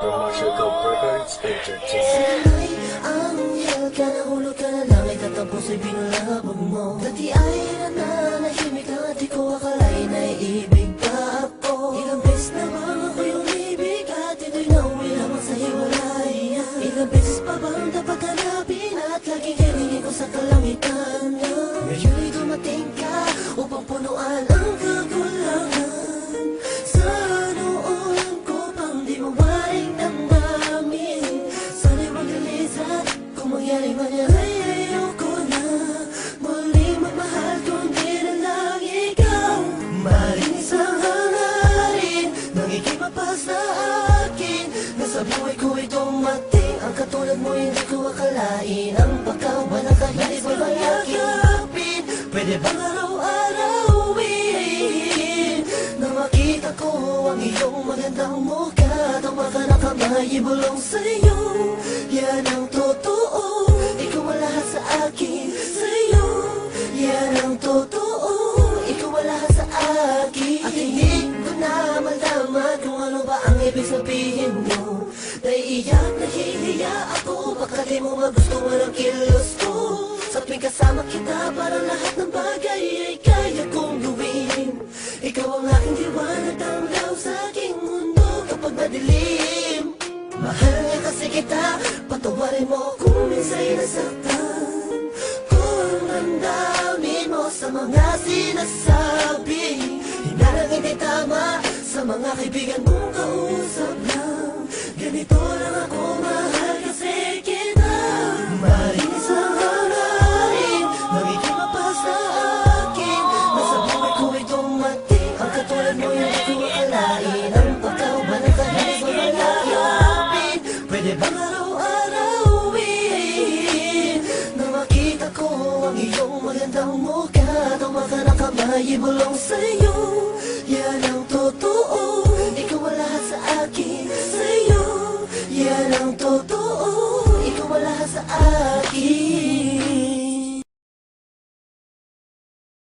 Commercial Records Entertainment. Sana'y ang hiyal ka, nahulog ka na langit at ang puso'y binulabog mo. Dati ay nananahimik ka at di ko akalain ay ibig pa ako. Ilang beses na bang ako'y umibig at ito'y nauwi lamang sa hiwalayan. Ilang beses pa bang dapat hanapin at laging hilingin ko sa kalangitan na ngayon'y dumating ka upang punuan ang kagulangan. Sa noon ko pang di mawaring damdamin. Sana'y magalis at kung mangyari man yan ay ayoko na muling magmahal kundi na lang ikaw. Maring isang hangarin nang ikipapas sa akin na sa buhay ko ay dumating ang katulad mo, hindi ko akalain ang pagkawalan kahit iba'y mayakapin. Pwede bang araw-arawin na makita ko ang iyong magandang mukha? Tawa ka na kamay, ibulong sa'yo, yan ang totoo. Ikaw ang lahat sa akin, sa'yo, yan ang totoo. Ikaw ang lahat sa akin. At hindi ko na malaman kung ano ba ang ibig sabihin mo. Naiiyak, nahihiya ako, baka di mo magustuhan ang kilos ko. Sa tuwing kasama kita, parang lahat ng bagay ay kaya kong gawin. Ikaw ang aking liwanag, tanglaw sa aking mundo kapag madilim. Mahal niya kasi kita, patawarin mo kung minsa'y nasaktan. Kung ang dami mo sa mga sinasabi, hinalang hindi tama sa mga kaibigan mong kausap lang. Ganito lang ako, mahal kasi kita. Maring isang hangarin nang ikimapas sa akin na sa buhay ko ay dumating ang katulad mo, hindi ko akalain ang pagkawalan kahit iba'y mayakapin. Pwede bang araw-arawin na makita ko ang iyong magandang mukha? Tawa ka na kamay, ibulong sa'yo, yan ang totoo.